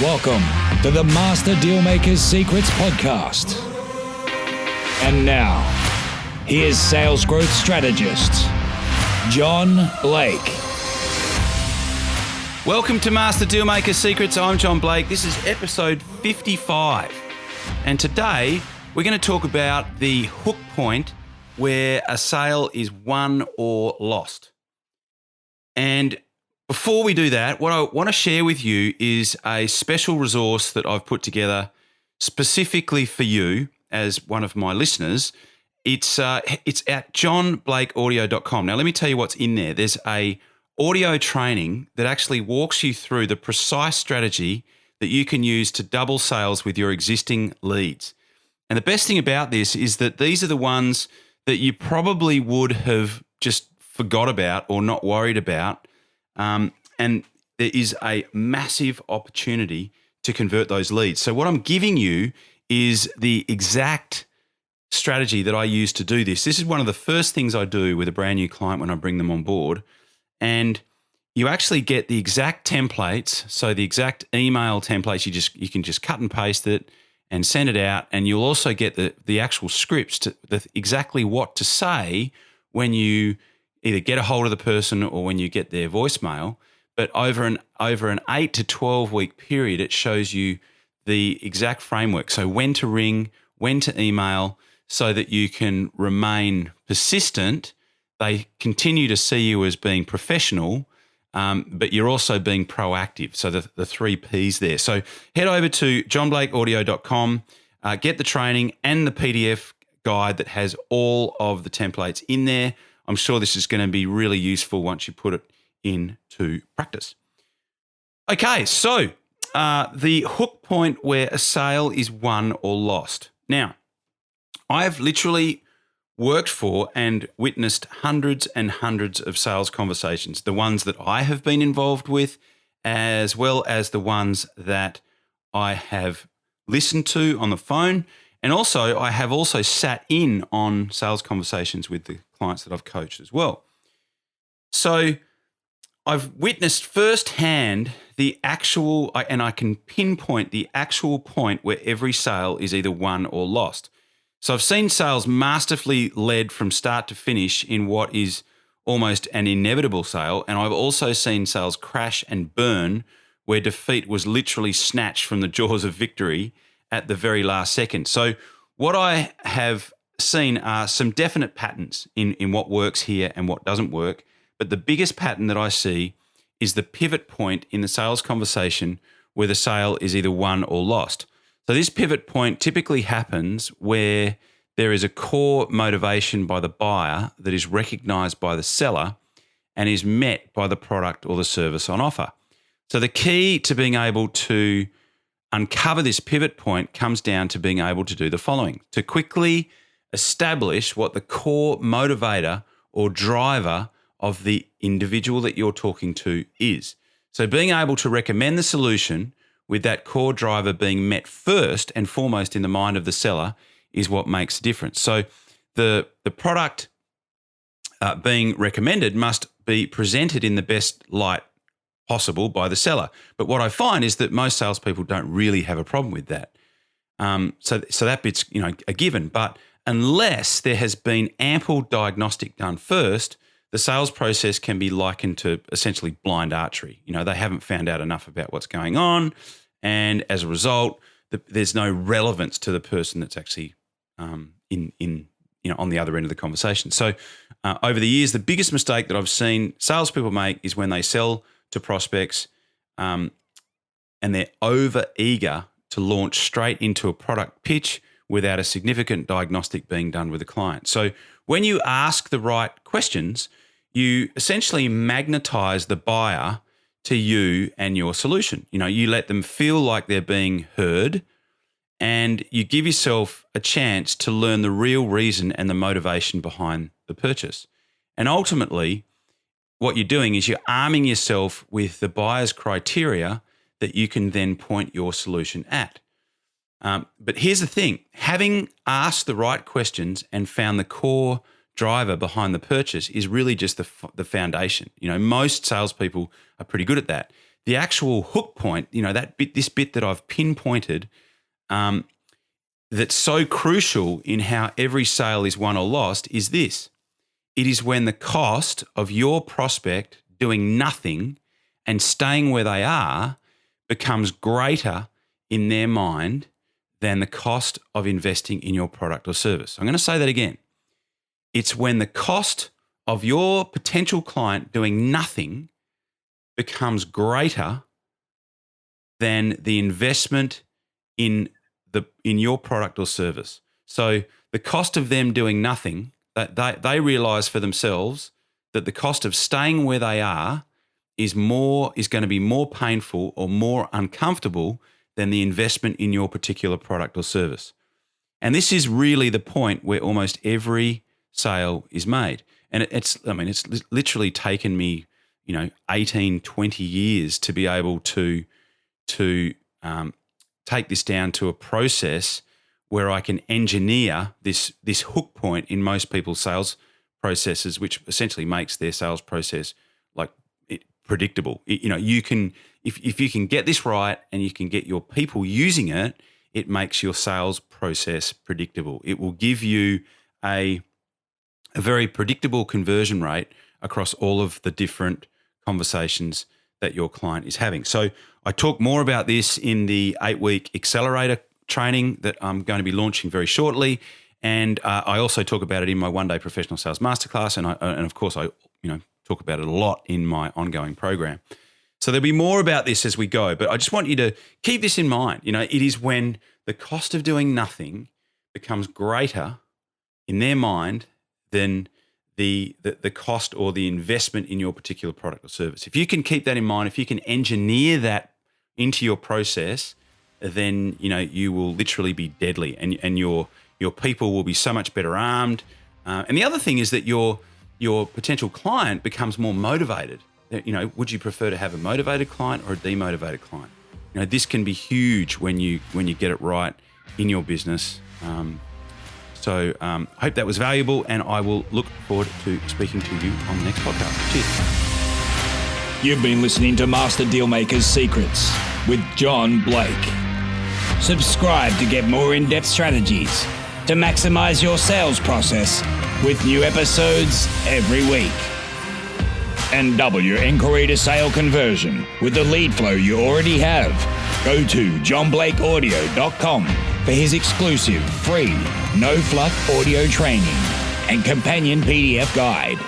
Welcome to the Master Dealmakers Secrets Podcast. And now, here's sales growth strategist, John Blake. Welcome to Master Dealmakers Secrets. I'm John Blake. This is episode 55. And today, we're going to talk about the hook point where a sale is won or lost. And before we do that, what I want to share with you is a special resource that I've put together specifically for you as one of my listeners. It's at johnblakeaudio.com. Now, let me tell you what's in there. There's a audio training that actually walks you through the precise strategy that you can use to double sales with your existing leads. And the best thing about this is that these are the ones that you probably would have just forgot about or not worried about. And there is a massive opportunity to convert those leads. So what I'm giving you is the exact strategy that I use to do this. This is one of the first things I do with a brand new client when I bring them on board. And you actually get the exact templates. So the exact email templates, you can just cut and paste it and send it out. And you'll also get the actual scripts to exactly what to say when you either get a hold of the person or when you get their voicemail. But over an 8 to 12 week period, it shows you the exact framework. So when to ring, when to email, so that you can remain persistent. They continue to see you as being professional, but you're also being proactive. So the 3 Ps there. So head over to johnblakeaudio.com, get the training and the PDF guide that has all of the templates in there. I'm sure this is going to be really useful once you put it into practice. Okay, so the hook point where a sale is won or lost. Now, I've literally worked for and witnessed hundreds and hundreds of sales conversations, the ones that I have been involved with, as well as the ones that I have listened to on the phone. And also, I have also sat in on sales conversations with the clients that I've coached as well. So I've witnessed firsthand the actual, and I can pinpoint the actual point where every sale is either won or lost. So I've seen sales masterfully led from start to finish in what is almost an inevitable sale. And I've also seen sales crash and burn where defeat was literally snatched from the jaws of victory at the very last second. So what I have seen are some definite patterns in what works here and what doesn't work. But the biggest pattern that I see is the pivot point in the sales conversation where the sale is either won or lost. So this pivot point typically happens where there is a core motivation by the buyer that is recognized by the seller and is met by the product or the service on offer. So the key to being able to uncover this pivot point comes down to being able to do the following: to quickly establish what the core motivator or driver of the individual that you're talking to is. So being able to recommend the solution with that core driver being met first and foremost in the mind of the seller is what makes a difference. So the product being recommended must be presented in the best light possible by the seller. But what I find is that most salespeople don't really have a problem with that. So that bit's a given. But unless there has been ample diagnostic done first, the sales process can be likened to essentially blind archery. They haven't found out enough about what's going on, and as a result, there's no relevance to the person that's actually on the other end of the conversation. So over the years, the biggest mistake that I've seen salespeople make is when they sell to prospects and they're over eager to launch straight into a product pitch without a significant diagnostic being done with the client. So when you ask the right questions, you essentially magnetize the buyer to you and your solution. You let them feel like they're being heard, and you give yourself a chance to learn the real reason and the motivation behind the purchase. And ultimately, what you're doing is you're arming yourself with the buyer's criteria that you can then point your solution at. But here's the thing: having asked the right questions and found the core driver behind the purchase is really just the foundation. Most salespeople are pretty good at that. the actual hook point, this bit that I've pinpointed, that's so crucial in how every sale is won or lost is this. It is when the cost of your prospect doing nothing and staying where they are becomes greater in their mind than the cost of investing in your product or service. I'm going to say that again. It's when the cost of your potential client doing nothing becomes greater than the investment in your product or service. So the cost of them doing nothing, that they realize for themselves that the cost of staying where they are is going to be more painful or more uncomfortable than the investment in your particular product or service. And this is really the point where almost every sale is made. And it's literally taken me, 18, 20 years to be able to take this down to a process where I can engineer this hook point in most people's sales processes, which essentially makes their sales process predictable. You can, if you can get this right and you can get your people using it, it makes your sales process predictable. It will give you a very predictable conversion rate across all of the different conversations that your client is having. So I talk more about this in the 8-week accelerator training that I'm going to be launching very shortly. And I also talk about it in my 1-day professional sales masterclass. And of course I talk about it a lot in my ongoing program. So there'll be more about this as we go, but I just want you to keep this in mind. It is when the cost of doing nothing becomes greater in their mind than the cost or the investment in your particular product or service. If you can keep that in mind, if you can engineer that into your process, then you will literally be deadly, and your people will be so much better armed. And the other thing is that your potential client becomes more motivated. Would you prefer to have a motivated client or a demotivated client? This can be huge when you get it right in your business. So I hope that was valuable, and I will look forward to speaking to you on the next podcast. Cheers. You've been listening to Master Dealmaker's Secrets with John Blake. Subscribe to get more in-depth strategies to maximize your sales process with new episodes every week. And double your inquiry to sale conversion with the lead flow you already have. Go to johnblakeaudio.com for his exclusive free no-fluff audio training and companion PDF guide.